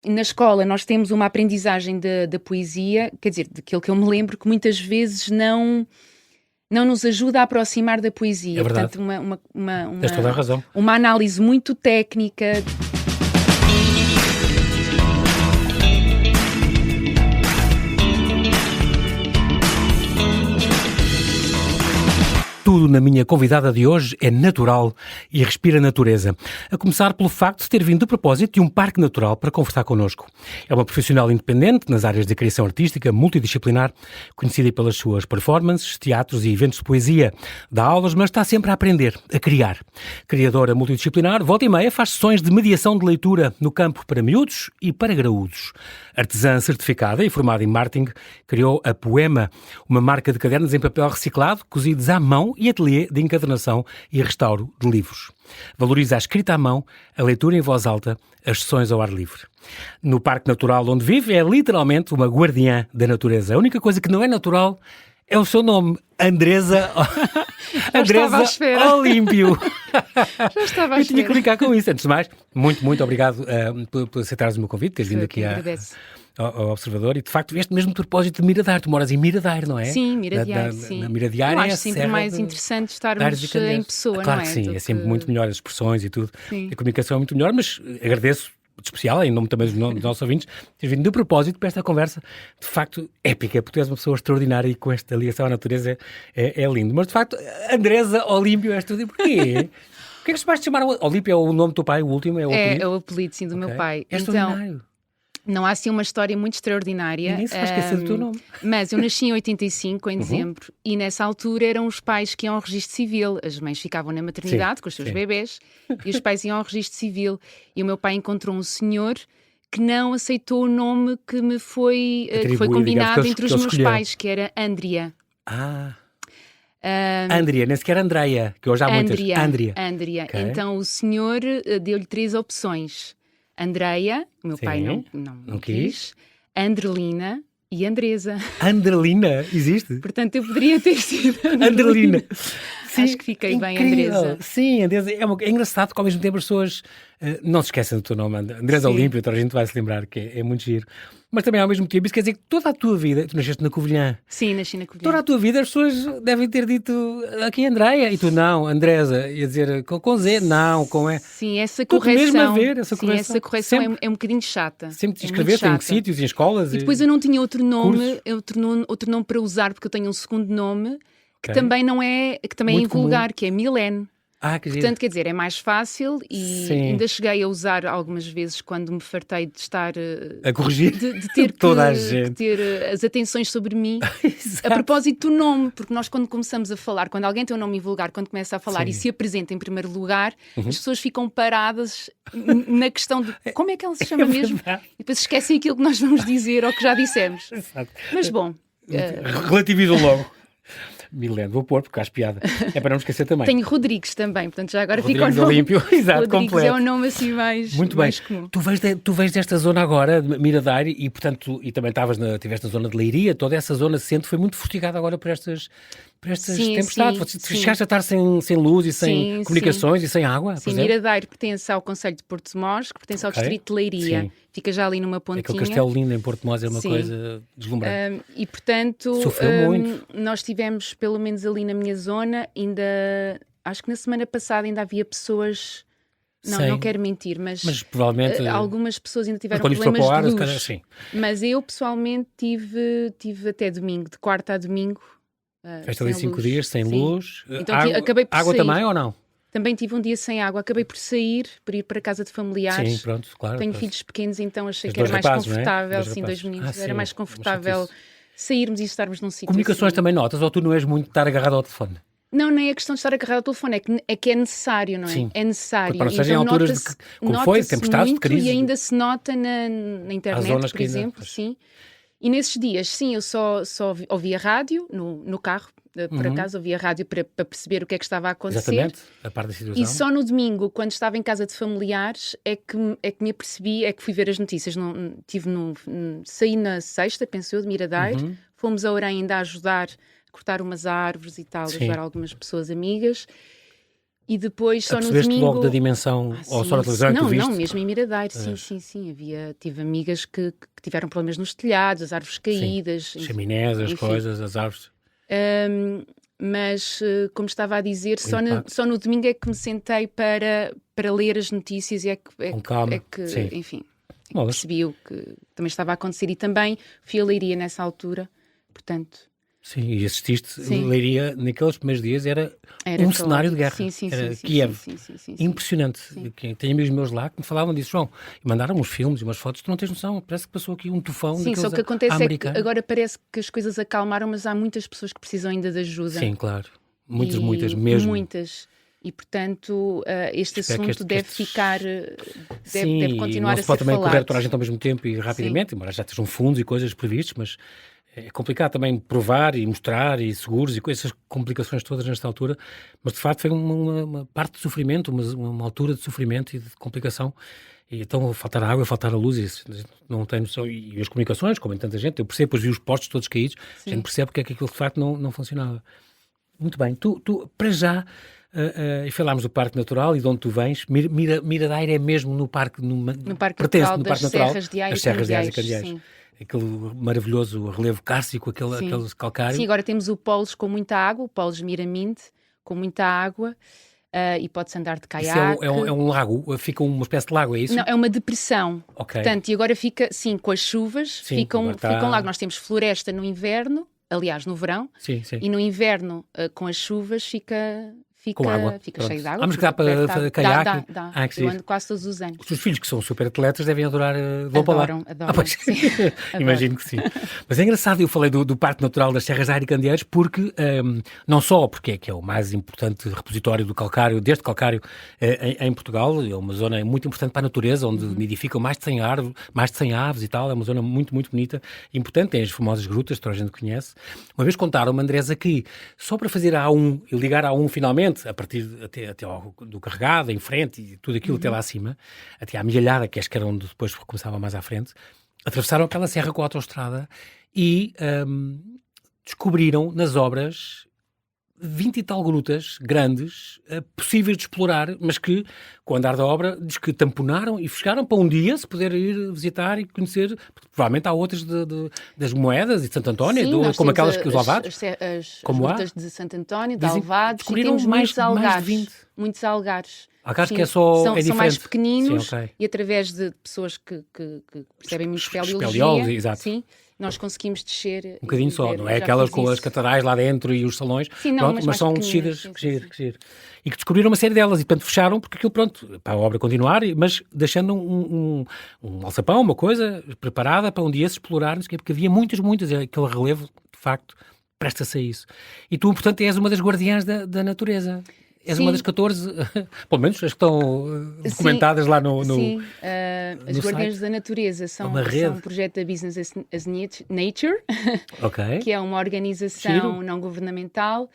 na escola nós temos uma aprendizagem da poesia, quer dizer, daquilo que eu me lembro, que muitas vezes não nos ajuda a aproximar da poesia. É verdade. Portanto, Tens toda a razão. uma análise muito técnica. Tudo na minha convidada de hoje é natural e respira a natureza. A começar pelo facto de ter vindo de propósito de um parque natural para conversar connosco. É uma profissional independente nas áreas de criação artística multidisciplinar, conhecida pelas suas performances, teatros e eventos de poesia. Dá aulas, mas está sempre a aprender, a criar. Criadora multidisciplinar, volta e meia faz sessões de mediação de leitura no campo para miúdos e para graúdos. Artesã certificada e formada em marketing, criou a Poema, uma marca de cadernos em papel reciclado, cozidos à mão e ateliê de encadernação e restauro de livros. Valoriza a escrita à mão, a leitura em voz alta, as sessões ao ar livre. No Parque Natural onde vive é literalmente uma guardiã da natureza. A única coisa que não é natural é o seu nome, Andresa Olímpio. Já estava à Eu tinha que espera. brincar com isso. Antes de mais, muito obrigado por aceitares o meu convite, teres vindo aqui ao Observador, e de facto este mesmo propósito de Miradair. Tu moras em Miradair, não é? Sim, Miradiar, sim. Na Miradiar Eu é acho a sempre serra mais de interessante Dares e estarmos Candeias. em pessoa, Claro não é? que sim, Do é sempre que- muito melhor, as expressões e tudo. Sim. A comunicação é muito melhor, mas agradeço de especial, em nome também dos nossos ouvintes, teres vindo de propósito para esta conversa, de facto épica, porque tu és uma pessoa extraordinária e com esta ligação à natureza é lindo. Mas de facto, Andresa Olímpio é extraordinário. Porquê? Porquê que os pais te chamaram Olímpio? É o nome do teu pai, o último? É o apelido? É o apelido, sim, do meu Ok. pai. É Então, extraordinário. não há assim uma história muito extraordinária. Ninguém se vai esquecer do teu nome. Mas eu nasci em 85, em dezembro, e nessa altura eram os pais que iam ao registro civil. As mães ficavam na maternidade Sim, com os seus sim. bebés e os pais iam ao registro civil. E o meu pai encontrou um senhor que não aceitou o nome que me foi, que foi Atribuído, combinado digamos, entre os que eles meus escolheram. pais, que era Andrea. Andrea, nem sequer Andreia, que hoje há muitas. Andrea. Ok. Então o senhor deu-lhe 3 opções. Andreia, o meu Sim. pai Não não quis. quis. Andrelina e Andresa. Andrelina, existe? Portanto, eu poderia ter sido Andrelina. Sim, Acho que fiquei bem, incrível. Andresa. Sim, Andresa, é engraçado que ao mesmo tempo as pessoas não se esquecem do teu nome, Andresa Sim. Olímpio, toda a gente vai se lembrar que é muito giro. Mas também ao mesmo tempo, isso quer dizer que toda a tua vida, tu nasceste na Covilhã, Sim, nasci na Covilhã. toda a tua vida as pessoas devem ter dito aqui Andreia, e tu não, Andresa, ia dizer com Z, não, com E. Sim, essa Tudo correção. mesmo a ver, essa sim, correção. essa correção Sempre. é um bocadinho chata. Sempre te É muito escreveste em chata. sítios e em escolas. E depois eu não tinha outro nome, cursos. outro nome para usar, porque eu tenho um segundo nome que Ok. também não é, que também Muito é invulgar, que é Milene. Que giro. Portanto, quer dizer, é mais fácil e Sim. ainda cheguei a usar algumas vezes quando me fartei de estar A corrigir de ter toda a que gente. ter as atenções sobre mim. Exato. A propósito do nome, porque nós quando começamos a falar, quando alguém tem um nome invulgar, quando começa a falar Sim. Uhum. e se apresenta em primeiro lugar, as pessoas ficam paradas na questão de como é que ela se chama mesmo verdade. e depois esquecem aquilo que nós vamos dizer ou que já dissemos. Exato. Mas bom, Relativiza logo. Milene, vou pôr porque acho piada. É para não esquecer também. tenho Rodrigues também, portanto já agora Rodrigues fica o nome. Olímpio, exato, Rodrigues completo. é o nome assim mais, Muito bem. mais comum. Tu vens desta zona agora, de Miradair, e portanto, e também estiveste na zona de Leiria, toda essa zona centro foi muito fustigada agora por estas Sim, tempestades. sim, Você sim. chegaste a estar sem luz e sem Sim, comunicações e sem água, por Sim, exemplo? Miradair pertence ao concelho de Porto de Mós, que pertence ao Ok. distrito de Leiria. Sim. Fica já ali numa pontinha. Aquele castelo lindo em Porto de Mós é uma Sim. coisa deslumbrante. E portanto, Sofreu muito. nós tivemos, pelo menos ali na minha zona, acho que na semana passada ainda havia pessoas, Sem- não quero mentir, mas provavelmente... algumas pessoas ainda tiveram quando isto for problemas para o ar, de se luz. calhar, sim. Mas eu pessoalmente tive até domingo, de quarta a domingo. Festa ali sem 5 luz. dias, sem Sim. luz. Então, água acabei por água sair. também ou não? Também tive um dia sem água, acabei por sair, por ir para casa de familiares. Sim, pronto, claro. Tenho Pronto. filhos pequenos, então achei Tens que era dois mais rapazes, não é? confortável, Dois sim, rapazes. dois meninos, Sim, era mais uma confortável chatice. sairmos e estarmos num sítio Comunicações assim. também notas, ou tu não és muito de estar agarrado ao telefone? Não, nem é questão de estar agarrado ao telefone, é que é necessário, não é? Sim. É necessário. Para não seja em alturas de nota-se- como foi, nota-se tempestades, de muito crise. E ainda se nota na Há internet, zonas por que ainda- exemplo, pois. sim. E nesses dias, sim, eu só ouvia rádio no carro, por acaso, ouvia rádio para perceber o que é que estava a acontecer. Exatamente, a parte da situação. E só no domingo, quando estava em casa de familiares, é que me apercebi, é que fui ver as notícias. Saí na sexta, penso eu, de Miradair. Fomos a Orém ainda a ajudar a cortar umas árvores e tal, Sim. ajudar algumas pessoas amigas. E depois só no Percebeste domingo... logo da dimensão, ou só na televisão que tu viste? Não, mesmo em Miradouro, sim. Tive amigas que tiveram problemas nos telhados, as árvores caídas. As chaminés, as coisas, as árvores. Mas, como estava a dizer, só no domingo é que me sentei para ler as notícias e com calma. Enfim, percebi o que também estava a acontecer. E também fui a Leiria nessa altura, portanto... Sim, e assististe, Leiria, naqueles primeiros dias era um cenário de guerra. Era Kiev. Impressionante. Tenho amigos meus lá que me falavam disso, João, e mandaram uns filmes e umas fotos, tu não tens noção, parece que passou aqui um tufão. Sim, só que acontece é que agora parece que as coisas acalmaram, mas há muitas pessoas que precisam ainda de ajuda. Sim, claro. Muitas mesmo. Muitas. E, portanto, este assunto deve ficar... deve continuar a ser falado. Sim, não se pode também correr toda a gente ao mesmo tempo e rapidamente, embora já estejam fundos e coisas previstos, mas... É complicado também provar e mostrar e seguros e com essas complicações todas nesta altura, mas de facto foi uma parte de sofrimento, uma altura de sofrimento e de complicação. E então faltar a água, faltar a luz, isso não tem noção. E as comunicações, como em tanta gente, eu percebo, depois vi os postos todos caídos, a gente percebe porque é que aquilo de facto não funcionava. Muito bem, tu para já, e falámos do Parque Natural e de onde tu vens, Miradouro é mesmo no Parque Natural das Serras de Aire e Candeais. Aquele maravilhoso relevo cárstico, aquele calcário. Sim, agora temos o Polos com muita água, o Polos Miraminte, com muita água, e pode-se andar de caiaque. Isso é um lago? Fica uma espécie de lago, é isso? Não, é uma depressão. Ok. Portanto, e agora fica, com as chuvas, fica um lago. Nós temos floresta no inverno, aliás, no verão, e no inverno, com as chuvas, fica cheio de água. Mas que dá para caiaque? Dá. Eu ando quase todos os anos. Os teus filhos, que são super atletas, devem adorar. Vão para lá. Adoram. Imagino que sim. Mas é engraçado, eu falei do Parque Natural das Serras de Aire e Candeeiros, porque não só porque é o mais importante repositório do calcário, deste calcário em Portugal, é uma zona muito importante para a natureza, onde nidificam mais de 100 aves e tal, é uma zona muito, muito bonita e importante, tem as famosas grutas, que toda a gente conhece. Uma vez contaram-me, Andresa, que só para fazer a A1 e ligar a A1 finalmente, a partir até do carregado, em frente e tudo aquilo até lá acima, até à Milhalhada, que acho que era onde depois começava mais à frente, atravessaram aquela serra com a autoestrada e descobriram nas obras 20 e tal grutas grandes, possíveis de explorar, mas que, com o andar da obra, diz que tamponaram e fecharam para um dia se poder ir visitar e conhecer, porque provavelmente há outras das Moedas e de Santo António, como aquelas que os Alvados. As grutas de Santo António, de Alvados, e temos mais algares. Muitos algares. Algares que são mais pequeninos e através de pessoas que percebem muito espeleologia, exato. Sim, nós conseguimos descer. Um bocadinho só, não é aquelas com as catedrais lá dentro e os salões, sim, não, mas são descidas, que e que descobriram uma série delas e, portanto, fecharam porque aquilo, para a obra continuar, mas deixando um alçapão, uma coisa preparada para um dia se explorar, porque havia muitas, aquele relevo, de facto, presta-se a isso. E tu, portanto, és uma das guardiãs da natureza. És uma das 14, pelo menos as que estão documentadas lá no Sim, as Guardiãs da Natureza são um projeto da Business as Nature, que é uma organização não governamental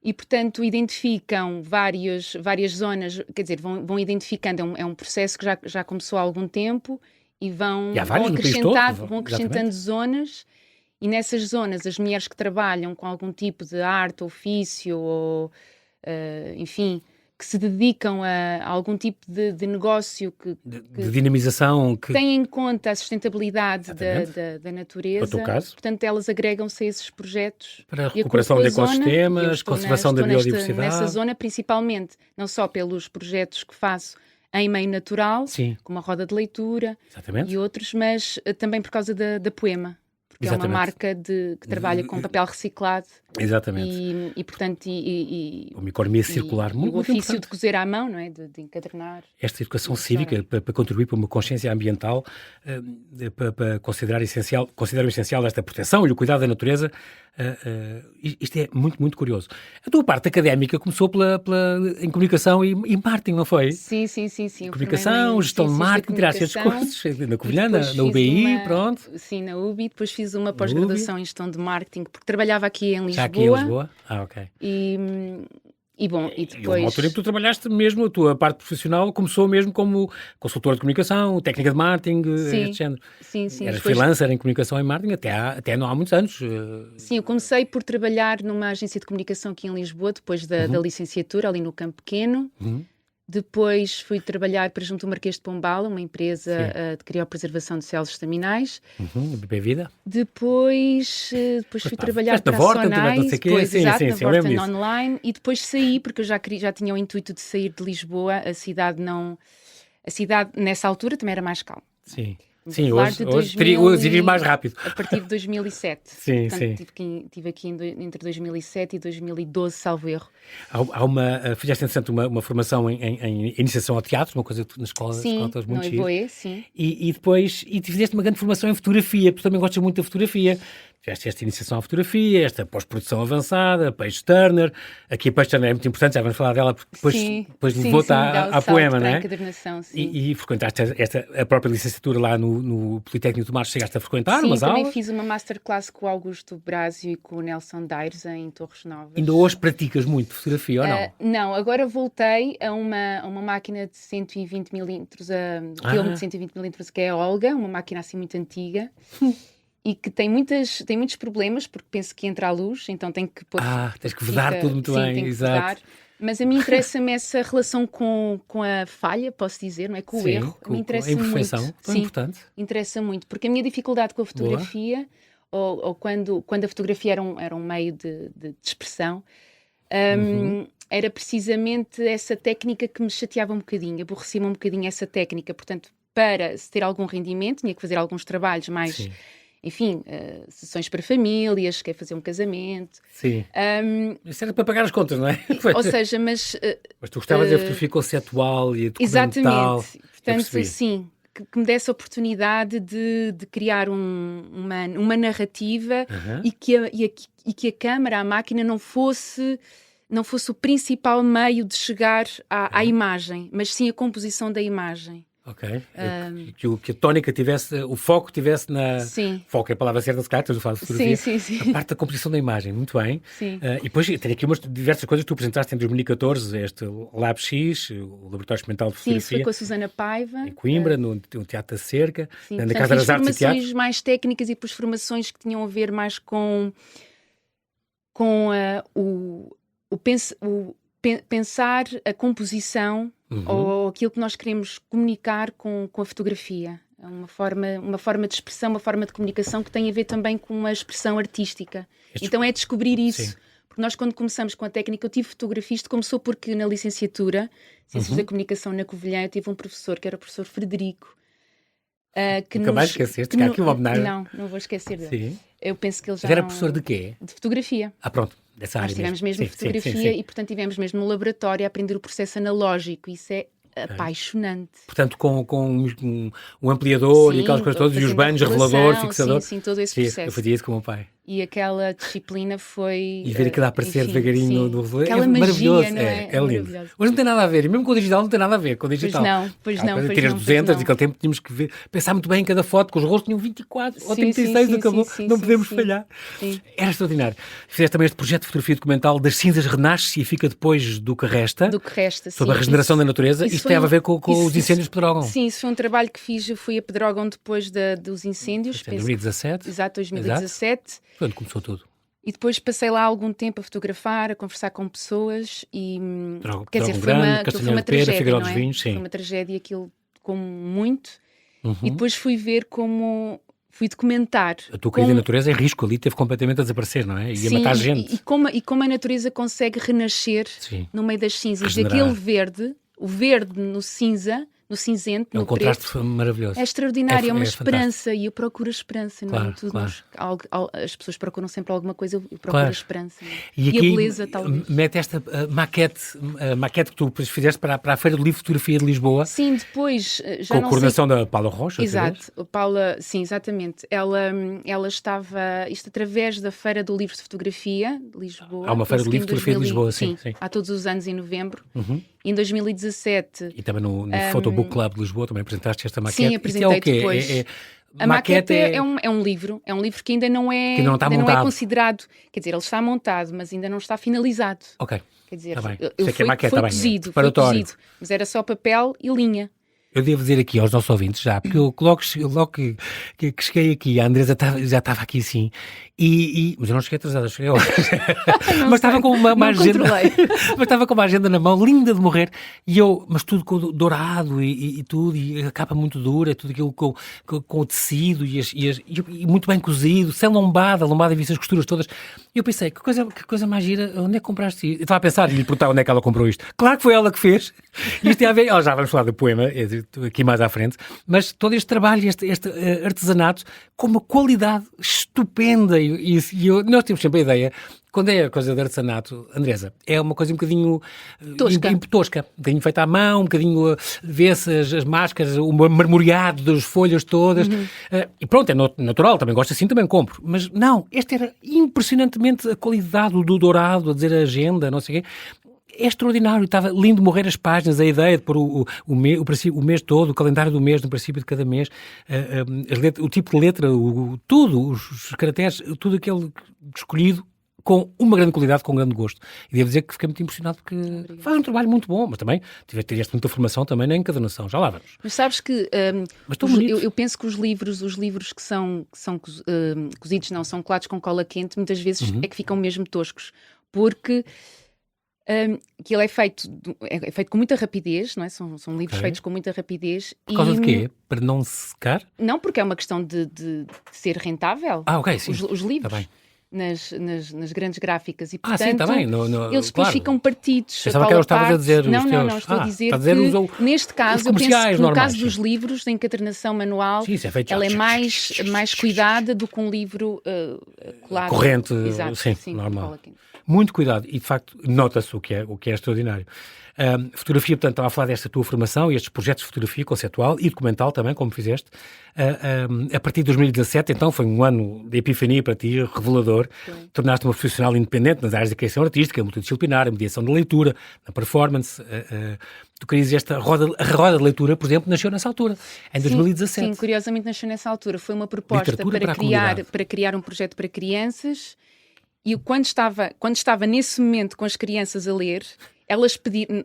e, portanto, identificam várias zonas, quer dizer, vão identificando, é um processo que já começou há algum tempo e vão acrescentando zonas. E nessas zonas, as mulheres que trabalham com algum tipo de arte, ofício ou... enfim, que se dedicam a algum tipo de negócio de dinamização que tem em conta a sustentabilidade da natureza. No teu caso. Portanto, elas agregam-se a esses projetos. Para a recuperação de ecossistemas, conservação da biodiversidade. Nessa zona, principalmente, não só pelos projetos que faço em meio natural, como a Roda de Leitura e outros, mas também por causa da Poema. Que é uma marca que trabalha com papel reciclado. Exatamente. E portanto, uma economia circular muito, o ofício de cozer à mão, não é? De encadernar. Esta educação cívica para contribuir para uma consciência ambiental, para considerar o essencial desta proteção e o cuidado da natureza, isto é muito, muito curioso. A tua parte académica começou em comunicação e marketing, não foi? Sim. Comunicação, gestão de marketing, tiraste esses cursos na Covilhã, na UBI, pronto. Sim, na UBI, depois fiz uma pós-graduação em gestão de marketing, porque trabalhava aqui em Lisboa. Já aqui em Lisboa? Ok. E depois... uma altura em que tu trabalhaste mesmo, a tua parte profissional começou mesmo como consultora de comunicação, técnica de marketing, este género. Sim. Eras freelancer em comunicação e marketing até não há muitos anos. Sim, eu comecei por trabalhar numa agência de comunicação aqui em Lisboa, depois da licenciatura, ali no Campo Pequeno. Depois fui trabalhar para junto do Marquês de Pombal, uma empresa de criopreservação de células estaminais. Bem vida. Depois fui trabalhar para a Sonai, na Vorten Online, e depois saí, porque eu já tinha o intuito de sair de Lisboa. A cidade nessa altura também era mais calma. Sim, hoje irias mais rápido. A partir de 2007. Estive aqui entre 2007 e 2012, salvo erro. Fizeste, entretanto, uma formação em iniciação ao teatro, uma coisa que na escola estás muito chique. Sim, e depois fizeste uma grande formação em fotografia, porque também gostas muito da fotografia. Fizeste esta iniciação à fotografia, esta pós-produção avançada, Page Turner. Aqui a Page Turner é muito importante, já vamos falar dela, porque depois levou-te à poema, não é? E frequentaste a própria licenciatura lá no Politécnico de Matos, chegaste a frequentar umas aulas? Sim, também fiz uma masterclass com o Augusto Brásio e com o Nelson Daires em Torres Novas. Ainda hoje praticas muito fotografia, ou não? Não, agora voltei a uma máquina de 120mm, filme de 120mm, que é a Olga, uma máquina assim muito antiga. E que tem muitos problemas, porque penso que entra à luz, então tem que pôr... tens que vedar tudo muito bem, exato. Mas a mim interessa-me essa relação com a falha, posso dizer, não é? Com o erro. A imperfeição, tão importante. Interessa muito, porque a minha dificuldade com a fotografia, ou quando a fotografia era um meio de expressão, era precisamente essa técnica que me chateava um bocadinho, aborrecia-me um bocadinho essa técnica. Portanto, para se ter algum rendimento, tinha que fazer alguns trabalhos mais... Enfim, sessões para famílias, quer fazer um casamento. Isso era para pagar as contas, não é? Ou seja, mas tu gostavas da fotografia conceptual e documental. Exatamente. Portanto, sim, que me desse a oportunidade de criar uma narrativa e que a câmara, a máquina, não fosse o principal meio de chegar à imagem, mas sim a composição da imagem. Que a tónica tivesse, o foco tivesse na... Foco é a palavra certa, se calhar, estás a falar de fotografia. A parte da composição da imagem, muito bem. E depois tenho aqui diversas coisas que tu apresentaste em 2014, este Lab X, o Laboratório Experimental de Fotografia. Isso foi com a Susana Paiva. Em Coimbra, no Teatro da Cerca, na Casa das Artes e Teatro. Formações mais técnicas e depois formações que tinham a ver mais com pensar a composição ou aquilo que nós queremos comunicar com a fotografia. É uma forma de expressão, uma forma de comunicação que tem a ver também com uma expressão artística. Então é descobrir isso. Porque nós, quando começamos com a técnica, eu tive fotografia. Isto começou porque na licenciatura, Ciências da Comunicação na Covilhã, eu tive um professor, que era o professor Frederico. Nunca mais esqueceste, que há aqui uma homenagem. Não vou esquecer dele. Eu penso que ele já era professor de quê? De fotografia. Pronto. Dessa área. Nós tivemos mesmo fotografia e, portanto, tivemos mesmo no laboratório a aprender o processo analógico. Isso é apaixonante. Portanto, com um ampliador e aquelas coisas todas, e os banhos, revelador, fixador. Sim, todo esse processo. Eu fazia isso com o meu pai. E aquela disciplina foi... E ver aquilo a aparecer devagarinho no revelador. Aquela magia, maravilhoso. Não é? É lindo. Hoje não tem nada a ver. E mesmo com o digital não tem nada a ver. Com o digital. Pois não. Tiras 200, naquele tempo tínhamos que ver, pensar muito bem em cada foto, que os rostos tinham 24 ou 36, acabou. Não podemos falhar. Era extraordinário. Fizeste também este projeto de fotografia documental Das Cinzas Renasce e fica depois do que resta. Sobre a regeneração da natureza. Isto tem a ver com os incêndios de Pedrógão. Sim, isso foi um trabalho que fiz. Eu fui a Pedrógão depois dos incêndios. Em 2017. Exato, 2017. Quando começou tudo. E depois passei lá algum tempo a fotografar, a conversar com pessoas e... Quer dizer, foi uma tragédia, não é? Foi uma tragédia, aquilo como muito. E depois fui documentar. A tua querida natureza em risco ali, teve completamente a desaparecer, não é? E a matar gente. E como a natureza consegue renascer no meio das cinzas. Aquele verde, o verde no cinza... no cinzento, no preto. É um contraste maravilhoso. É extraordinário, é uma esperança, e eu procuro a esperança, não é? As pessoas procuram sempre alguma coisa, eu procuro a esperança. E aqui a beleza, talvez. Mete esta maquete que tu fizeste para a Feira do Livro de Fotografia de Lisboa. Sim, depois, já com não a coordenação da Paula Rocha. Exato, Paula, sim, exatamente. Ela estava, isto através da Feira do Livro de Fotografia de Lisboa. Há uma Feira do Livro de Fotografia de Lisboa, sim. Há todos os anos em novembro. Em 2017... E também no Photobook Club de Lisboa também apresentaste esta maquete. Sim, apresentei depois. A maquete é um livro que ainda não é, que não é considerado, quer dizer, ele está montado, mas ainda não está finalizado. Ok. Quer dizer, tá bem. Foi cozido, mas era só papel e linha. Eu devo dizer aqui aos nossos ouvintes já, porque eu logo que cheguei aqui, a Andresa já estava aqui assim, mas eu não cheguei atrasada, cheguei hoje. Mas estava com uma agenda, mas estava com uma agenda na mão, linda de morrer, mas tudo com dourado e tudo, e a capa muito dura, tudo aquilo com o tecido e muito bem cozido, sem lombada e vi as costuras todas. E eu pensei, que coisa mais gira, onde é que compraste isto? Eu estava a pensar e lhe perguntar onde é que ela comprou isto. Claro que foi ela que fez. Isto tem a ver, já vamos falar do poema, aqui mais à frente, mas todo este trabalho, este artesanato, com uma qualidade estupenda, nós temos sempre a ideia, quando é a coisa de artesanato, Andresa, é uma coisa um bocadinho tosca, um bocadinho feita à mão, um bocadinho vê-se as máscaras, o marmoreado das folhas todas, e pronto, é natural, também gosto assim, também compro, mas não, este era impressionantemente a qualidade do dourado, a dizer a agenda, não sei o quê. É extraordinário, estava lindo morrer as páginas, a ideia de pôr o mês todo, o calendário do mês, no princípio de cada mês, o tipo de letra, tudo, os caracteres, tudo aquele escolhido com uma grande qualidade, com um grande gosto. E devo dizer que fiquei muito impressionado porque faz um trabalho muito bom, mas também tiveste muita formação também na encadernação, já lá vamos. Mas sabes que eu penso que os livros que são cozidos, não, são colados com cola quente, muitas vezes é que ficam mesmo toscos, porque aquilo é feito com muita rapidez, não é? São livros feitos com muita rapidez. Por causa de quê? Para não secar? Não, porque é uma questão de ser rentável. Ok, sim. Os livros. Tá bem. Nas grandes gráficas. E, portanto, sim, está bem. Eles depois ficam partidos. Pensava que estavas a dizer não, estou a dizer que neste caso, eu penso que no caso dos livros, da encadernacção manual, ela é mais cuidada do que um livro colado. Corrente, exato, sim, normal. Muito cuidado e, de facto, nota-se o que é extraordinário. Fotografia, portanto, estava a falar desta tua formação e estes projetos de fotografia conceptual e documental também, como fizeste. A partir de 2017, então, foi um ano de epifania para ti, revelador. Tornaste uma profissional independente nas áreas da criação artística, multidisciplinar, a mediação da leitura, na performance. Tu querias a roda de leitura, por exemplo, nasceu nessa altura, em 2017. Sim, curiosamente nasceu nessa altura. Foi uma proposta para criar um projeto para crianças. E quando estava nesse momento com as crianças a ler, elas pediram,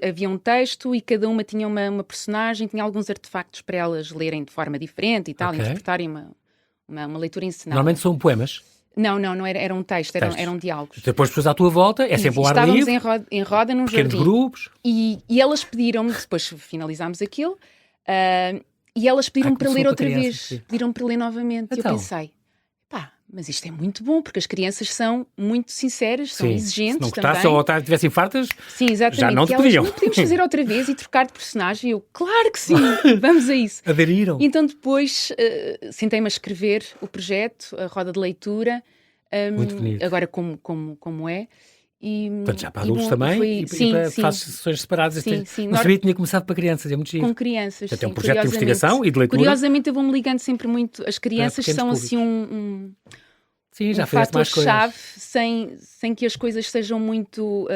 havia um texto e cada uma tinha uma personagem, tinha alguns artefactos para elas lerem de forma diferente e tal, interpretarem uma leitura encenada. Normalmente são poemas? Não era um texto, eram diálogos. Depois, à tua volta, é sempre o ar livre. Estávamos em roda num pequenos jardim. Grupos. E elas pediram-me, depois finalizámos aquilo, e elas pediram-me para ler outra vez. Pediram-me para ler novamente. Então. E eu pensei, mas isto é muito bom, porque as crianças são muito sinceras, são exigentes também. Se não gostassem ou tivessem fartas, sim, exatamente. Já não te pediam. Não podemos fazer outra vez e trocar de personagem. E eu, claro que sim, vamos a isso. Aderiram. E então depois sentei-me a escrever o projeto, a roda de leitura. Muito bonito. Agora como é. Portanto, já para adultos também, faz sessões separadas. Sim. Não sabia que tinha começado para crianças, é muito giro. Com crianças, portanto, é um projeto de investigação e de leitura. Curiosamente eu vou-me ligando sempre muito, as crianças são públicos. Assim Sim, já fizeste mais coisas. Chave, sem que as coisas sejam muito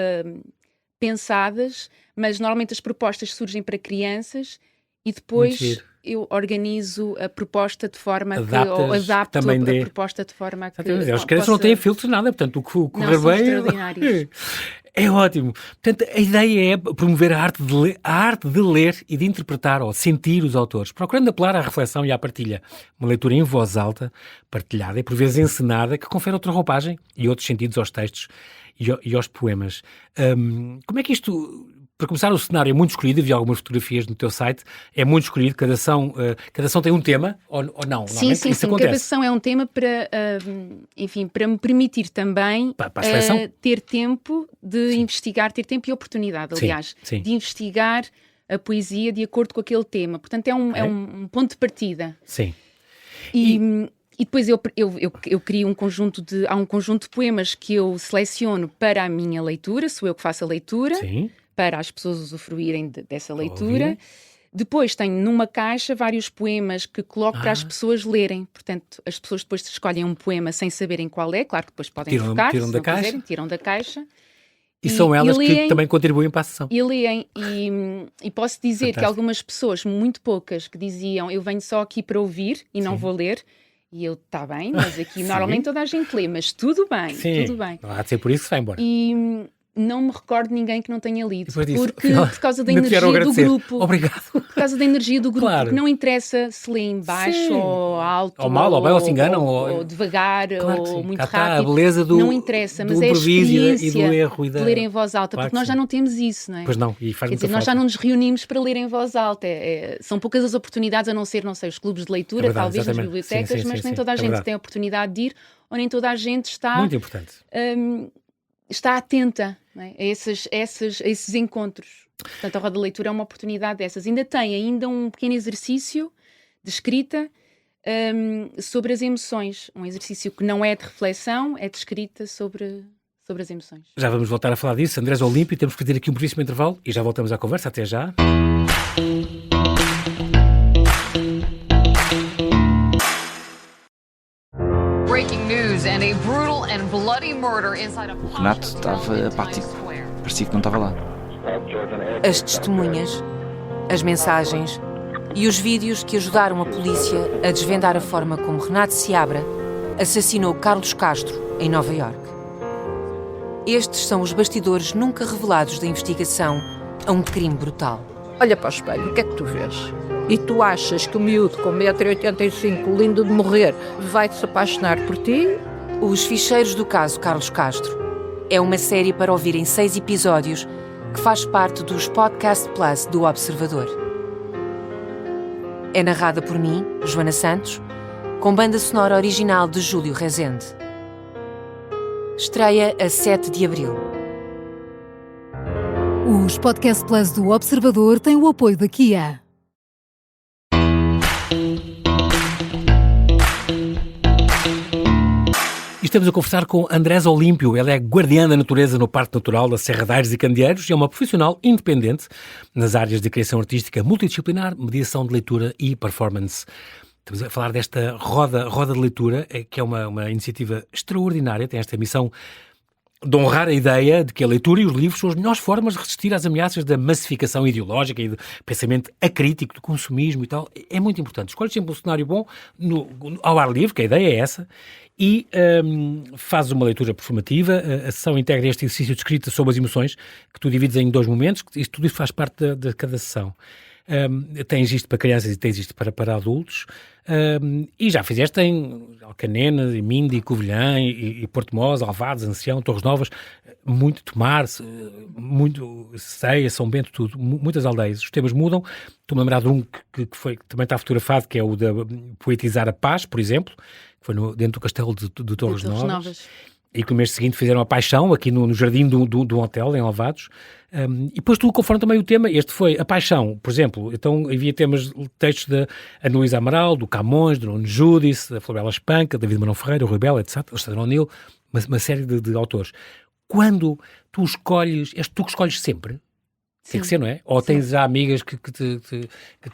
pensadas, mas normalmente as propostas surgem para crianças e depois eu organizo a proposta de forma adapto a proposta de forma que... As crianças não têm filtros nada, portanto o que correr bem... extraordinários. É ótimo. Portanto, a ideia é promover a arte de ler e de interpretar ou sentir os autores, procurando apelar à reflexão e à partilha. Uma leitura em voz alta, partilhada e por vezes encenada, que confere outra roupagem e outros sentidos aos textos e aos poemas. Como é que isto... Para começar, o cenário é muito escolhido, vi algumas fotografias no teu site, é muito escolhido, cada ação tem um tema, ou não? Sim, cada ação é um tema para, para me permitir também ter tempo de investigar, ter tempo e oportunidade, aliás, de investigar a poesia de acordo com aquele tema. Portanto, é um ponto de partida. Sim. E depois eu crio há um conjunto de poemas que eu seleciono para a minha leitura, sou eu que faço a leitura. Sim. Para as pessoas usufruírem dessa leitura. Depois tenho numa caixa vários poemas que coloco para as pessoas lerem. Portanto, as pessoas depois escolhem um poema sem saberem qual é. Claro que depois podem trocar, tiram da caixa. Tiram da caixa. E são elas que também contribuem para a sessão. E leem, e posso dizer que algumas pessoas, muito poucas, que diziam, eu venho só aqui para ouvir e não vou ler, e eu, está bem, mas aqui normalmente toda a gente lê, mas tudo bem, tudo bem. Não há de ser por isso que se vai embora. E não me recordo de ninguém que não tenha lido, porque por causa da energia do grupo. Obrigado. Por causa da energia do grupo, claro. Porque não interessa se lê em baixo ou alto, ou mal, ou bem, ou se enganam, ou devagar, claro ou muito rápido. A beleza do, não interessa, mas do é a experiência e do erro de ler em voz alta, porque nós já não temos isso, não é? Pois não, e faz Quer dizer, nós já não nos reunimos para ler em voz alta. São poucas as oportunidades, a não ser, os clubes de leitura, verdade, talvez nas bibliotecas, mas nem toda a gente tem a oportunidade de ir, ou nem toda a gente está... Muito importante. Está atenta, não é? a esses encontros. Portanto, a roda de leitura é uma oportunidade dessas. Ainda tem um pequeno exercício de escrita sobre as emoções. Um exercício que não é de reflexão, é de escrita sobre as emoções. Já vamos voltar a falar disso. Andrés Olímpio, temos que fazer aqui um brevíssimo intervalo e já voltamos à conversa. Até já. O Renato estava apático. Parecia que não estava lá. As testemunhas, as mensagens e os vídeos que ajudaram a polícia a desvendar a forma como Renato Seabra assassinou Carlos Castro em Nova Iorque. Estes são os bastidores nunca revelados da investigação a um crime brutal. Olha para o espelho, o que é que tu vês? E tu achas que o miúdo com 1,85 m, lindo de morrer, vai se apaixonar por ti? Os Ficheiros do Caso Carlos Castro é uma série para ouvir em 6 episódios que faz parte dos Podcast Plus do Observador. É narrada por mim, Joana Santos, com banda sonora original de Júlio Rezende. Estreia a 7 de abril. Os Podcast Plus do Observador têm o apoio da Kia. Estamos a conversar com Andrés Olímpio. Ela é guardiã da natureza no Parque Natural da Serra de Aires e Candeeiros e é uma profissional independente nas áreas de criação artística multidisciplinar, mediação de leitura e performance. Estamos a falar desta roda de leitura, que é uma iniciativa extraordinária, tem esta missão de honrar a ideia de que a leitura e os livros são as melhores formas de resistir às ameaças da massificação ideológica e do pensamento acrítico, do consumismo e tal. É muito importante. Escolhe sempre um cenário bom ao ar livre, que a ideia é essa, e fazes uma leitura performativa. A sessão integra este exercício de escrita sobre as emoções, que tu divides em 2 momentos, tudo isso faz parte de cada sessão. Tens isto para crianças e tens isto para adultos, e já fizeste em Alcanena, em Mindi, Covilhã, e Porto Mós, Alvados, Ancião, Torres Novas, muito Tomar, muito Ceia, São Bento, tudo, muitas aldeias. Os temas mudam. Estou-me a lembrar de um que também está fotografado, que é o de poetizar a paz, por exemplo, que foi dentro do castelo de Torres Novas. E que no mês seguinte fizeram a Paixão, aqui no jardim do hotel, em Alvados. E depois tu confrontas também o tema. Este foi a Paixão, por exemplo. Então havia textos da Ana Luísa Amaral, do Camões, do Nuno Júdice, da Florela Espanca, David Marão Ferreira, o Rui Bela, etc. Alexandre O'Neill, uma série de autores. Quando tu escolhes, és tu que escolhes sempre? Sim. Tem que ser, não é? Ou tens já amigas que te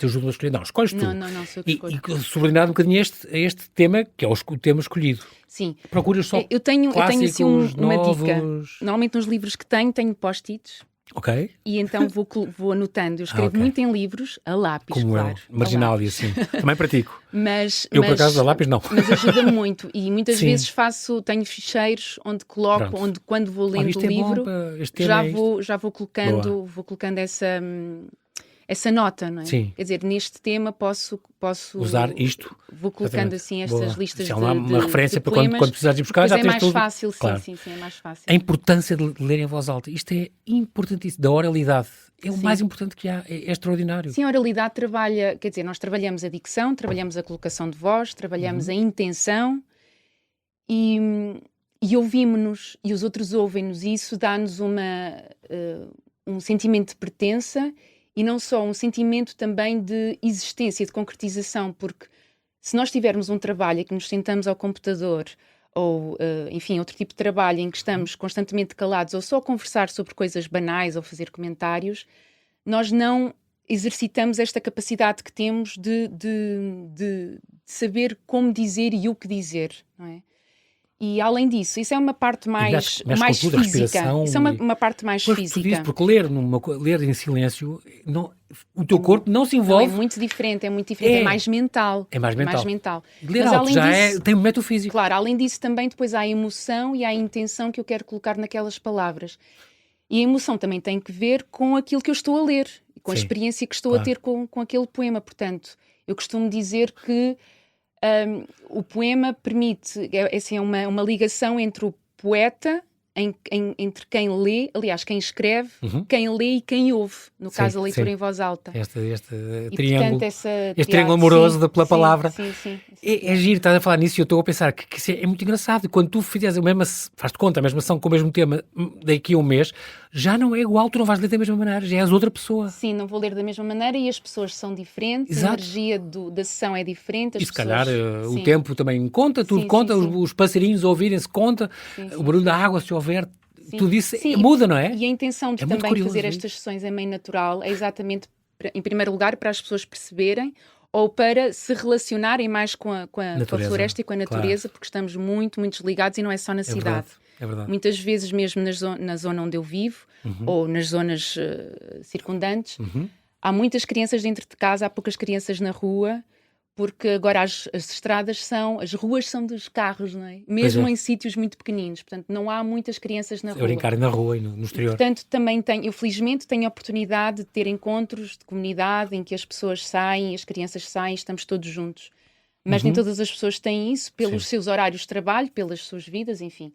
ajudam a escolher? Não, escolhes tu. Não, sou eu que escolho. E subordinado um bocadinho este tema, que é o tema escolhido. Sim. Procuras só eu tenho assim uma novos... dica. Normalmente nos livros que tenho post-its. Ok. E então vou anotando. Eu escrevo muito em livros, a lápis, como claro. Marginal e assim. Também pratico. Mas por acaso, a lápis não. Mas ajuda muito. E muitas vezes tenho ficheiros onde coloco, onde quando vou lendo o livro, já vou colocando essa nota, não é? Sim. Quer dizer, neste tema posso usar isto. Vou colocando assim estas listas de uma referência para quando precisares ir buscar, já tens tudo. É mais fácil, claro. Sim, é mais fácil. A importância de ler em voz alta, isto é importantíssimo, da oralidade. É o mais importante que há, é extraordinário. Sim, a oralidade trabalha, quer dizer, nós trabalhamos a dicção, trabalhamos a colocação de voz, trabalhamos a intenção e ouvimos-nos, e os outros ouvem-nos, e isso dá-nos um sentimento de pertença. E não só, um sentimento também de existência, de concretização, porque se nós tivermos um trabalho em que nos sentamos ao computador, ou, enfim, outro tipo de trabalho em que estamos constantemente calados, ou só a conversar sobre coisas banais, ou fazer comentários, nós não exercitamos esta capacidade que temos de saber como dizer e o que dizer, não é? E além disso, isso é uma parte mais física. Isso é uma parte mais física. Tu dizes, porque ler em silêncio, o teu corpo não se envolve. Não, é muito diferente, é mais mental. É mais mental. Ler alto tem um método físico. Claro, além disso também depois há a emoção e há a intenção que eu quero colocar naquelas palavras. E a emoção também tem que ver com aquilo que eu estou a ler, com a experiência que estou a ter com aquele poema. Portanto, eu costumo dizer que o poema permite, é uma ligação entre o poeta, entre quem lê, aliás, quem escreve, quem lê e quem ouve, no caso a leitura em voz alta. Este triângulo, este triângulo amoroso pela palavra. Sim. É giro, estás a falar nisso e eu estou a pensar que isso é muito engraçado. Quando tu fizeres faz-te conta, a mesma ação com o mesmo tema daqui a um mês, já não é igual, tu não vais ler da mesma maneira, já és outra pessoa. Sim, não vou ler da mesma maneira e as pessoas são diferentes, a energia da sessão é diferente. E se calhar o tempo também conta, tudo conta, os passarinhos ouvirem-se conta, o barulho da água se houver, tudo isso muda, não é? E a intenção de também fazer estas sessões em meio natural é exatamente, em primeiro lugar, para as pessoas perceberem ou para se relacionarem mais com a floresta e com a natureza, porque estamos muito, muito desligados e não é só na cidade. É verdade. Muitas vezes mesmo na zona onde eu vivo ou nas zonas circundantes, há muitas crianças dentro de casa, há poucas crianças na rua, porque agora as ruas são dos carros, não é? Mesmo em sítios muito pequeninos, portanto não há muitas crianças na rua. Brincar na rua e no exterior. Portanto também eu felizmente tenho a oportunidade de ter encontros de comunidade em que as pessoas saem, as crianças saem, estamos todos juntos. Mas nem todas as pessoas têm isso pelos seus horários de trabalho, pelas suas vidas, enfim.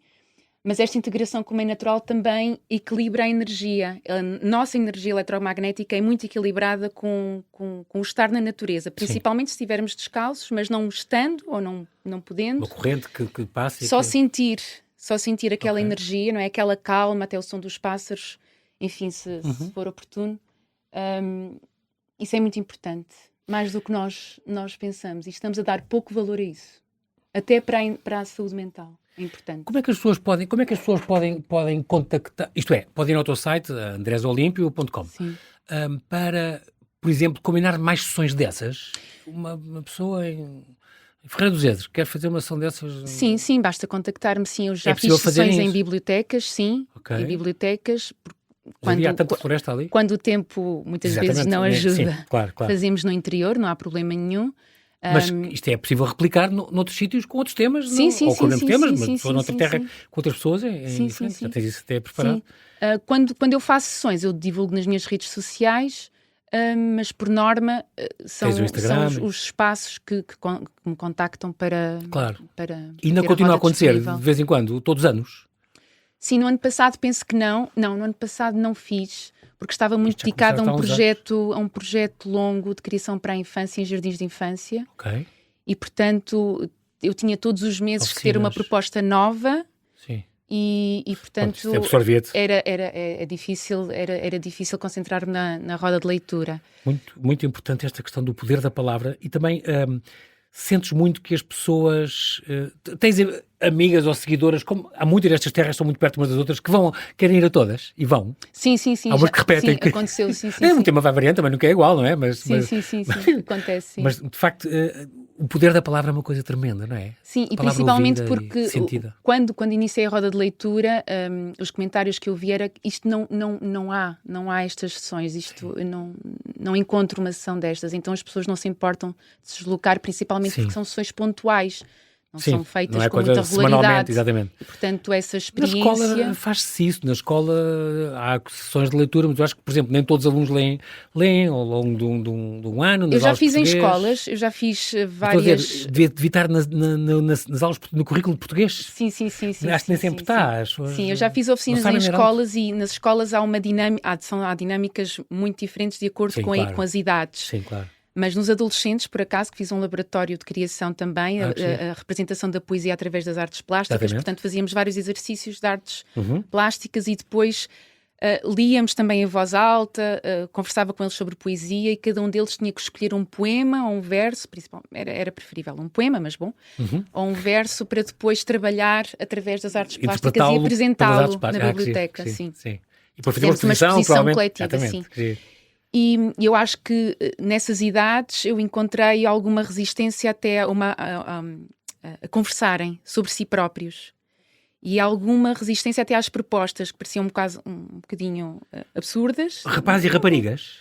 Mas esta integração com o meio natural também equilibra a energia. A nossa energia eletromagnética é muito equilibrada com o estar na natureza, principalmente se estivermos descalços, mas não estando ou não podendo. Uma corrente que passa. Só sentir aquela energia, não é? Aquela calma, até o som dos pássaros, enfim, se for oportuno. Isso é muito importante, mais do que nós pensamos, e estamos a dar pouco valor a isso, até para a saúde mental. Importante. Como é que as pessoas podem contactar, isto é, podem ir ao teu site, andresolimpio.com, para, por exemplo, combinar mais sessões dessas? Uma pessoa em Ferreira dos Edros quer fazer uma sessão dessas? Sim, basta contactar-me, sim. Eu já fiz sessões em bibliotecas, em bibliotecas. Havia tanta floresta ali? Quando o tempo muitas vezes não ajuda, claro. Fazemos no interior, não há problema nenhum. Mas isto é possível replicar noutros sítios com outros temas, ou com outros temas, mas noutra terra com outras pessoas é diferente. Já tens isso até preparado. Quando eu façço sessões, eu divulgo nas minhas redes sociais, mas por norma são os espaços que me contactam para... Claro. E ainda continua a acontecer de vez em quando, todos os anos? Sim, no ano passado penso que não. Não, no ano passado não fiz, porque estava muito dedicada a um projeto longo de criação para a infância em jardins de infância. Ok. E, portanto, eu tinha todos os meses que ter uma proposta nova. Sim. E portanto, era difícil concentrar-me na roda de leitura. Muito, muito importante esta questão do poder da palavra e também... Sentes muito que as pessoas... tens amigas ou seguidoras, como há muitas destas terras são muito perto umas das outras, que querem ir a todas e vão? Sim. Há umas que repetem. Sim, aconteceu, sim. Um tema vai variando, também nunca é igual, não é? Sim, acontece, sim. Mas, de facto, o poder da palavra é uma coisa tremenda, não é? Sim, e principalmente porque quando iniciei a roda de leitura, os comentários que eu vi era que isto não há estas sessões, isto não encontro uma sessão destas, então as pessoas não se importam de se deslocar, principalmente porque são sessões pontuais. Não são feitas com muita regularidade. Exatamente. E, portanto, essa experiência... Na escola faz-se isso. Na escola há sessões de leitura, mas eu acho que, por exemplo, nem todos os alunos leem ao longo de um ano. Eu já fiz em escolas, eu já fiz várias... Devia estar nas aulas, no currículo de português. Sim. Acho que nem sempre está. Sim, eu já fiz oficinas em escolas e nas escolas há uma dinâmica, há dinâmicas muito diferentes de acordo com as idades. Sim, claro. Mas nos adolescentes, por acaso, que fiz um laboratório de criação também, a representação da poesia através das artes plásticas, portanto fazíamos vários exercícios de artes plásticas e depois líamos também em voz alta, conversava com eles sobre poesia e cada um deles tinha que escolher um poema ou um verso, principalmente, era preferível um poema, mas bom, ou um verso para depois trabalhar através das artes plásticas e apresentá-lo na biblioteca. Sim. E depois fazer uma exposição coletiva, sim. E eu acho que nessas idades eu encontrei alguma resistência até a conversarem sobre si próprios. E alguma resistência até às propostas, que pareciam um bocadinho absurdas. Rapazes e raparigas?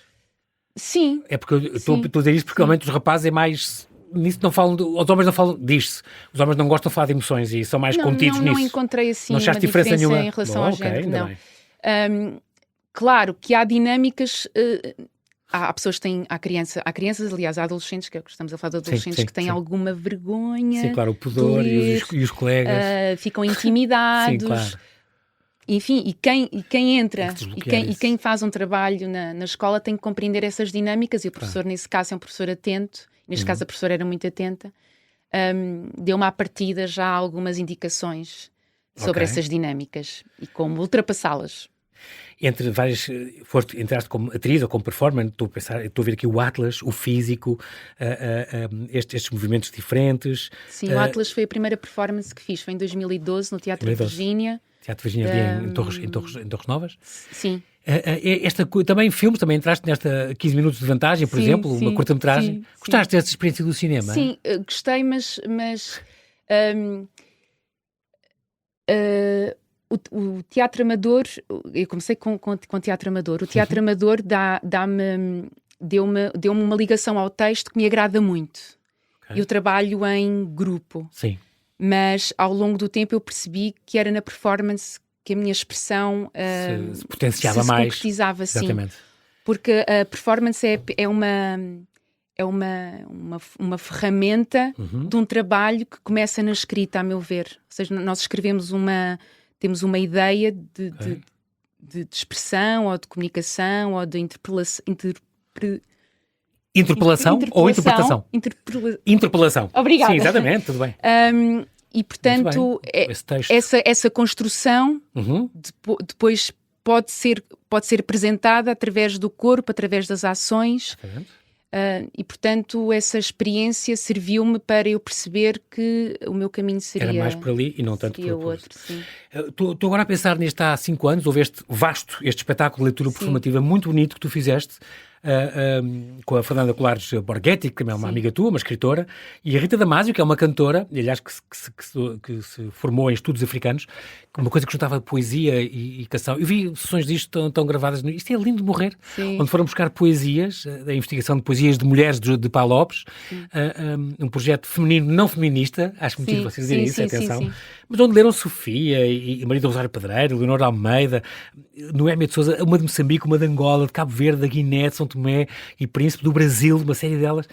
Sim. É porque eu estou a dizer isto porque realmente os rapazes é mais... Nisso não falam, os homens não falam, diz-se, os homens não gostam de falar de emoções e são mais contidos nisso. Não encontrei assim uma diferença nenhuma em relação ao género, não. Claro que há dinâmicas, há pessoas que têm, há crianças, aliás, há adolescentes, que estamos a falar de adolescentes que têm alguma vergonha. Sim, claro, o pudor e os colegas. Ficam intimidados. Sim, claro. Enfim, e quem entra e quem faz um trabalho na escola tem que compreender essas dinâmicas e o professor, nesse caso, é um professor atento. Neste caso, a professora era muito atenta. Deu-me à partida já algumas indicações sobre essas dinâmicas e como ultrapassá-las. Entre várias, entraste como atriz ou como performer, estou a ver aqui o Atlas, o físico, estes movimentos diferentes. Sim, o Atlas foi a primeira performance que fiz, foi em 2012, no Teatro Virgínia. Teatro Virgínia em Torres Novas? Sim. Também filmes, também entraste nesta 15 minutos de vantagem, por exemplo, uma curta-metragem. Gostaste dessa experiência do cinema? Sim, gostei, mas o teatro amador, eu comecei com teatro amador, o teatro amador deu-me uma ligação ao texto que me agrada muito. Okay. Eu trabalho em grupo. Sim. Mas ao longo do tempo eu percebi que era na performance que a minha expressão se potenciava mais. Se concretizava, sim. Porque a performance é uma ferramenta de um trabalho que começa na escrita, a meu ver. Ou seja, nós temos uma ideia de expressão, ou de comunicação, ou de interpelação ou interpretação? Interpelação. Obrigada. Sim, exatamente, tudo bem. E, portanto, essa construção depois pode ser apresentada através do corpo, através das ações. E, portanto, essa experiência serviu-me para eu perceber que o meu caminho seria... Era mais por ali e não tanto por outro. Estou agora a pensar neste há 5 anos, houve este espetáculo de leitura performativa muito bonito que tu fizeste, com a Fernanda Colares Borghetti, que também é uma amiga tua, uma escritora, e a Rita Damasio, que é uma cantora, e aliás que se formou em estudos africanos, uma coisa que juntava poesia e canção. Eu vi sessões disto tão gravadas. Isto é lindo de morrer. Sim. Onde foram buscar poesias, da investigação de poesias de mulheres de Pá Lopes, um projeto feminino não feminista, acho muito difícil vocês dizerem isso, atenção, mas onde leram Sofia e Maria do Rosário Pedreiro, Leonor Almeida, Noémia de Sousa, uma de Moçambique, uma de Angola, de Cabo Verde, da Guiné, de São Tomé e Príncipe, do Brasil, uma série delas.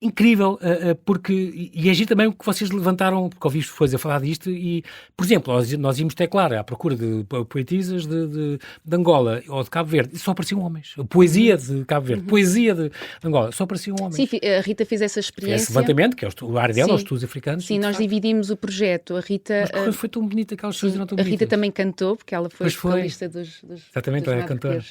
Incrível, porque... E agir também o que vocês levantaram, porque ouvi a falar disto, e, por exemplo, nós íamos teclar à procura de poetisas de Angola ou de Cabo Verde, e só apareciam homens. Poesia de Cabo Verde, poesia de Angola, só apareciam homens. Sim, a Rita fez essa experiência. Esse levantamento, que é o área dela, os estudos africanos. Sim, nós dividimos o projeto. A Rita... Mas foi tão bonita, aquelas coisas eram tão bonitas. A Rita também cantou, porque ela foi vocalista dos exatamente, ela é cantora.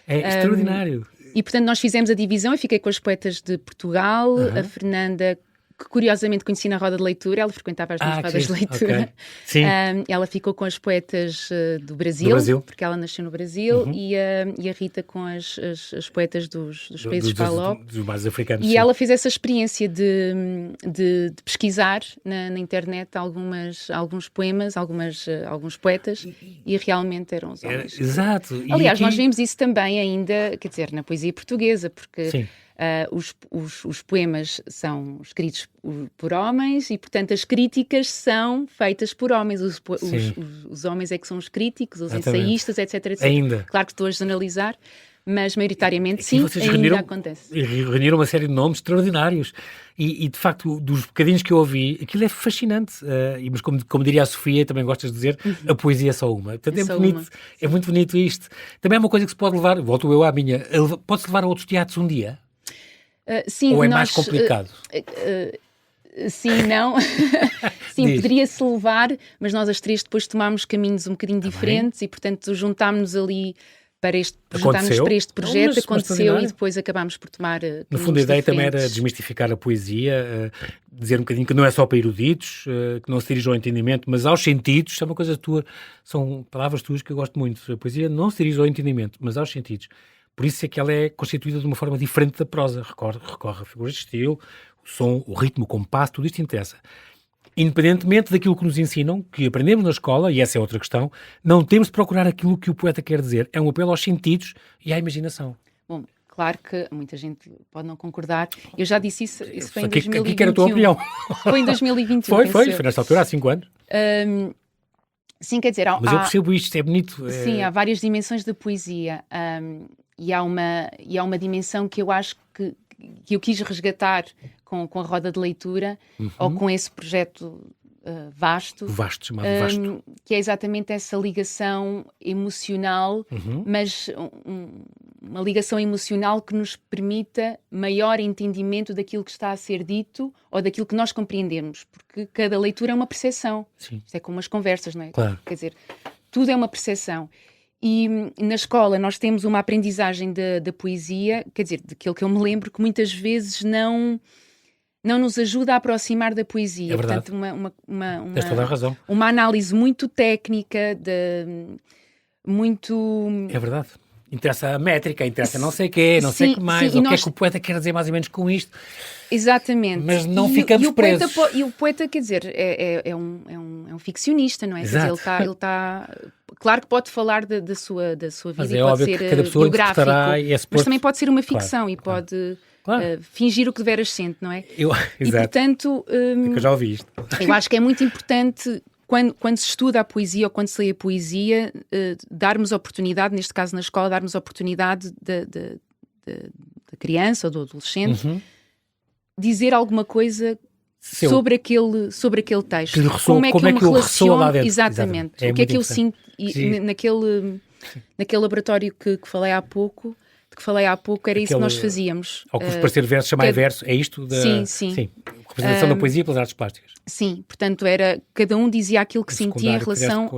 É extraordinário. E, portanto, nós fizemos a divisão. Eu fiquei com as poetas de Portugal, a Fernanda, que curiosamente conheci na roda de leitura, ela frequentava as minhas rodas de leitura. Okay. Sim. Ela ficou com as poetas do Brasil, porque ela nasceu no Brasil, e a Rita com as poetas dos países Pá Lopes. Dos mais africanos. E ela fez essa experiência de pesquisar na internet alguns poemas, alguns poetas, e realmente eram os homens. Exato. Aliás, nós vimos isso também ainda, quer dizer, na poesia portuguesa, porque... Sim. Os poemas são escritos por homens e, portanto, as críticas são feitas por homens. Os homens é que são os críticos, os ensaístas, etc, etc. Ainda. Claro que estou a generalizar, mas maioritariamente sim, ainda acontece. Reuniram uma série de nomes extraordinários e de facto, dos bocadinhos que eu ouvi, aquilo é fascinante. Mas como diria a Sofia, também gostas de dizer, a poesia é só uma. Portanto, é muito bonito isto. Também é uma coisa que se pode levar, volto eu à minha, pode-se levar a outros teatros um dia? Sim, ou é mais complicado? Sim, não. Sim, poderia-se levar, mas nós as três depois tomámos caminhos um bocadinho diferentes e, portanto, juntámos-nos ali para este projeto, aconteceu e depois acabámos por tomar no fundo, a ideia também era desmistificar a poesia, dizer um bocadinho que não é só para eruditos, que não se dirige ao entendimento, mas aos sentidos. Isso é uma coisa tua, são palavras tuas que eu gosto muito. A poesia não se dirige ao entendimento, mas aos sentidos. Por isso é que ela é constituída de uma forma diferente da prosa. Recorre a figuras de estilo, o som, o ritmo, o compasso, tudo isto interessa. Independentemente daquilo que nos ensinam, que aprendemos na escola, e essa é outra questão, não temos de procurar aquilo que o poeta quer dizer. É um apelo aos sentidos e à imaginação. Bom, claro que muita gente pode não concordar. Eu já disse isso foi em 2021. Aqui quero a tua opinião. Foi em 2021. Foi nesta altura, há 5 anos. Sim, quer dizer... Mas eu percebo isto, é bonito. Sim, há várias dimensões da poesia. E há uma dimensão que eu acho que eu quis resgatar com a roda de leitura, ou com esse projeto vasto, chamado Vasto, que é exatamente essa ligação emocional, mas uma ligação emocional que nos permita maior entendimento daquilo que está a ser dito ou daquilo que nós compreendemos, porque cada leitura é uma percepção. Sim. Isto é como as conversas, não é? Claro. Quer dizer, tudo é uma percepção. E na escola nós temos uma aprendizagem da poesia, quer dizer, daquilo que eu me lembro, que muitas vezes não nos ajuda a aproximar da poesia. É verdade. Portanto, tens toda a razão. Uma análise muito técnica, muito... É verdade. Interessa a métrica, interessa não sei o quê, não sei o que mais, o que é que o poeta quer dizer mais ou menos com isto. Exatamente. Mas não ficamos presos. E o poeta, quer dizer, é um ficcionista, não é? Exato. Quer dizer, ele está... Claro que pode falar da sua vida, mas e pode ser que cada pessoa biográfico, mas também pode ser uma ficção, e pode fingir o que deveras sente, não é? E portanto... eu já ouvi isto. Eu acho que é muito importante... Quando se estuda a poesia ou quando se lê a poesia, darmos oportunidade, neste caso na escola, darmos oportunidade da criança ou do adolescente dizer alguma coisa sobre aquele texto. Que ressoa, como é que eu ressoa lá dentro. Exatamente. O que é que eu sinto naquele laboratório que falei há pouco, era isso que nós fazíamos. Ao que vos parecer verso, chamar verso, é isto? Sim. Representação da poesia pelas artes plásticas. Sim, portanto, cada um dizia aquilo que sentia em relação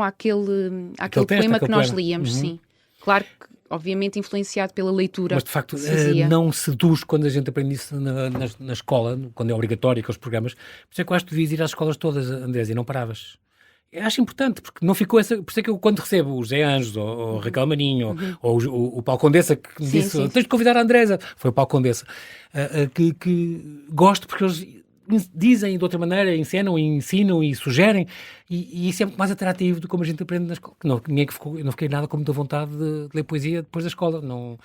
àquele poema que nós líamos, sim. Claro que, obviamente, influenciado pela leitura. Mas, de facto, não seduz quando a gente aprende isso na escola, quando é obrigatório, aqueles programas. Por isso é que eu acho que devias ir às escolas todas, Andrés, e não paravas. Eu acho importante, porque não ficou essa... Por isso é que eu, quando recebo o José Anjos, ou Raquel Marinho, ou o Paulo Condessa, que me disse, tens de convidar a Andresa, foi o Paulo Condessa, que gosto, porque eles dizem de outra maneira, ensinam e sugerem, e isso é muito mais atrativo do que como a gente aprende na escola. Eu não fiquei nada com muita vontade de ler poesia depois da escola, não...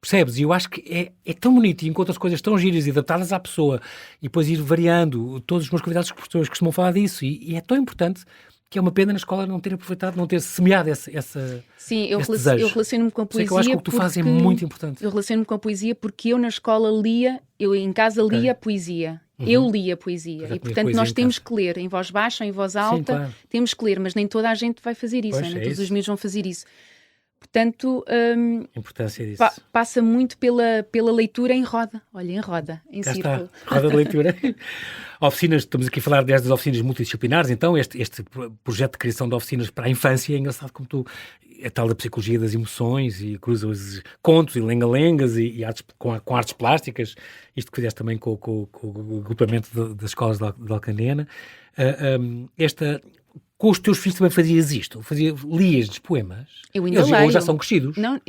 Percebes? E eu acho que é tão bonito e encontro as coisas tão giras e adaptadas à pessoa, e depois ir variando. Todos os meus convidados professores costumam falar disso, e é tão importante que é uma pena na escola não ter aproveitado, não ter semeado esse desejo. Eu relaciono-me com a poesia. Eu acho que o que tu fazes é muito importante. Eu relaciono-me com a poesia porque eu na escola eu em casa lia poesia. Eu lia poesia. E portanto nós temos que ler em voz baixa, em voz alta. Sim, claro. Temos que ler, mas nem toda a gente vai fazer isso. Nem todos os miúdos vão fazer isso. Portanto, a importância disso. Passa muito pela leitura em roda. Olha, em roda, em círculo. Está, roda de leitura. Oficinas, estamos aqui a falar das oficinas multidisciplinares, então este projeto de criação de oficinas para a infância é engraçado como tu, é tal da psicologia das emoções e cruza os contos e lenga-lengas e artes, com artes plásticas, isto que fizeste também com o agrupamento das escolas de Alcanena. Com os teus filhos também fazias isto? Lias-lhes poemas? Eu ainda leio. Hoje já são crescidos? Não,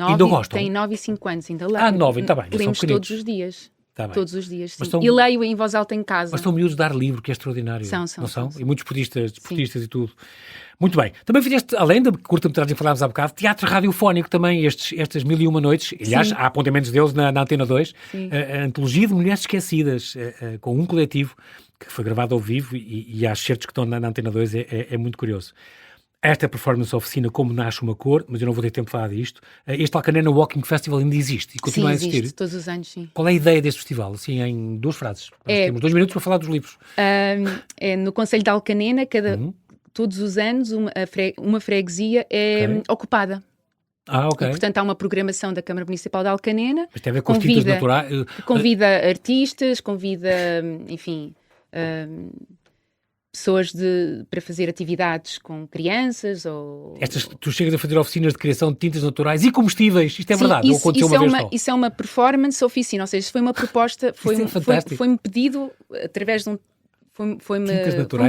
ainda gostam? Tem 9 e 5 anos, ainda leio. 9, está bem. Lemos todos os dias. Tá todos os dias, sim. E leio em voz alta em casa. Mas estão miúdos de dar livro, que é extraordinário. São. E muitos desportistas e tudo. Muito bem. Também fizeste, além da curta-metragem que falámos há bocado, teatro radiofónico também, estas 1001 noites. Aliás, há apontamentos deles na Antena 2. A antologia de mulheres esquecidas, com um coletivo que foi gravado ao vivo e há certos que estão na Antena 2, é muito curioso. Esta performance oficina, Como Nasce uma Cor, mas eu não vou ter tempo de falar disto. Este Alcanena Walking Festival ainda existe e continua a existir. Existe, todos os anos, sim. Qual é a ideia deste festival? Assim, em 2 frases. Nós temos 2 minutos para falar dos livros. No Concelho de Alcanena, todos os anos, uma freguesia é ocupada. Ok. E, portanto, há uma programação da Câmara Municipal de Alcanena. Mas tem a ver com os títulos naturais. Convida artistas, enfim... pessoas para fazer atividades com crianças ou... Tu chegas a fazer oficinas de criação de tintas naturais e comestíveis, isto é verdade? Ou aconteceu uma vez só? Isso é uma performance oficina, ou seja, foi uma proposta, foi-me pedido através de foi-me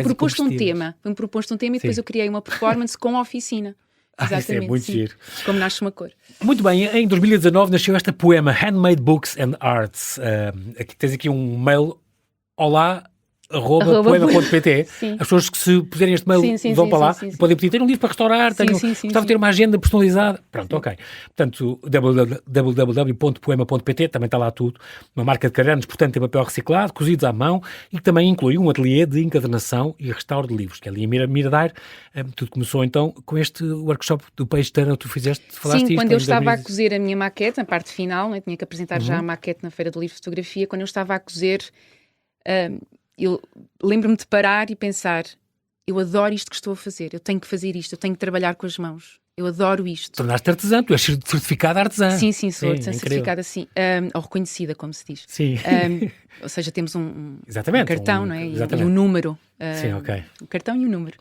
proposto um tema e depois eu criei uma performance com a oficina. Exatamente, isso é muito giro. Como Nasce uma Cor. Muito bem, em 2019 nasceu esta poema Handmade Books and Arts. Aqui tens aqui um mail. Olá, @poema.pt. As pessoas que se puserem este mail vão para lá e podem pedir, ter um livro para restaurar, gostava de ter uma agenda personalizada. Pronto, ok. Portanto, www.poema.pt, também está lá tudo. Uma marca de cadernos, portanto, em papel reciclado, cozidos à mão, e que também inclui um ateliê de encadernação e restauro de livros, que é ali em Miradair. Tudo começou então com este workshop do Peixe Tana, tu falaste quando eu estava a cozer a minha maquete, na parte final, né, tinha que apresentar já a maquete na Feira do Livro de Fotografia, quando eu estava a cozer, eu lembro-me de parar e pensar, eu adoro isto que estou a fazer, eu tenho que fazer isto, eu tenho que trabalhar com as mãos, eu adoro isto. Tornaste artesã, tu és certificada artesã. Sim, sou artesã certificada, sim, ou reconhecida, como se diz. Sim. Ou seja, temos um cartão, não é? E um número. Sim, ok. O cartão e o número.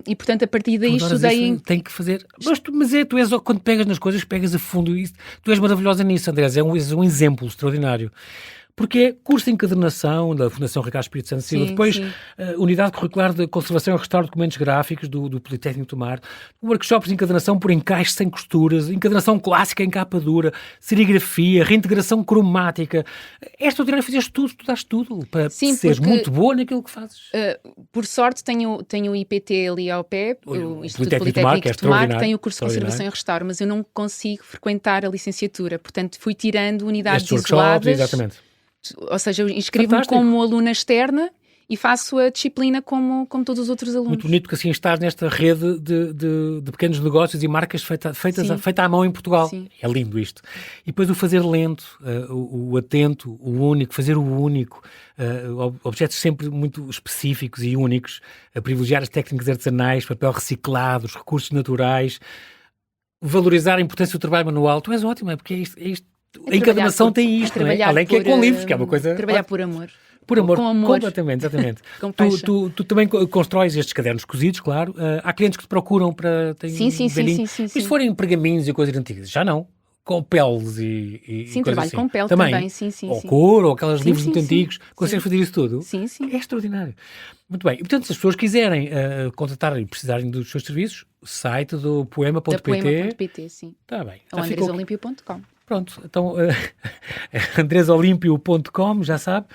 E portanto, a partir daí estudei. Tem que fazer. Mas tu és, quando pegas nas coisas, pegas a fundo. Tu és maravilhosa nisso, André. És um exemplo extraordinário. Porque é curso de encadernação da Fundação Ricardo Espírito Santo Silva, depois Unidade Curricular de Conservação e Restauro de Documentos Gráficos do Politécnico do Mar, workshops de encadernação por encaixe sem costuras, encadernação clássica em capa dura, serigrafia, reintegração cromática. É extraordinário, fizeste tudo, estudaste tudo, para seres muito boa naquilo que fazes. Por sorte tenho o IPT ali ao pé, o Instituto Politécnico do Mar, que tem o curso de Conservação e Restauro, mas eu não consigo frequentar a licenciatura, portanto fui tirando unidades isoladas. Exatamente. Ou seja, eu inscrevo-me como aluna externa e faço a disciplina como todos os outros alunos. Muito bonito que assim estás nesta rede de pequenos negócios e marcas feita à mão em Portugal. Sim. É lindo isto. E depois o fazer lento, o atento, o único, fazer o único, objetos sempre muito específicos e únicos, a privilegiar as técnicas artesanais, papel reciclado, os recursos naturais, valorizar a importância do trabalho manual. Tu és ótima, porque é isto. A encadernação tem isto, não é? Além que é com livros, que é uma coisa... Trabalhar por amor. Por amor, com amor. Completamente, exatamente. Tu também constróis estes cadernos cozidos, claro. Há clientes que te procuram para... Sim. Se forem pergaminhos e coisas antigas, já não. Com peles e sim, trabalho assim. Com pele também. Sim. Ou cor, ou aqueles livros muito antigos. Consegues fazer isso tudo? Sim. É extraordinário. Muito bem. E, portanto, se as pessoas quiserem contratar e precisarem dos seus serviços, o site do poema.pt... Da poema.pt, sim. Está bem. Ou andresolímpio.com. Pronto, então andresolímpio.com, já sabe.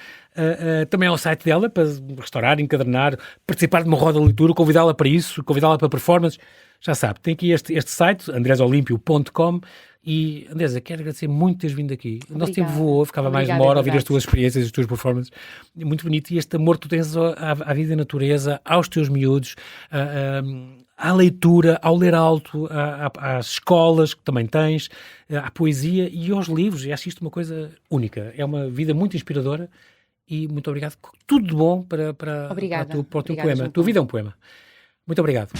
Também é o site dela para restaurar, encadernar, participar de uma roda de leitura, convidá-la para isso, convidá-la para performance. Já sabe, tem aqui este site, andresolímpio.com. E, Andresa, quero agradecer muito teres vindo aqui. O nosso tempo voou, ficava mais uma hora a ouvir as tuas experiências, as tuas performances. Muito bonito. E este amor que tu tens à vida e natureza, aos teus miúdos, à leitura, ao ler alto, às escolas que também tens, à poesia e aos livros. E acho isto uma coisa única. É uma vida muito inspiradora e muito obrigado. Tudo de bom para o teu poema. A tua vida é um poema. Muito obrigado.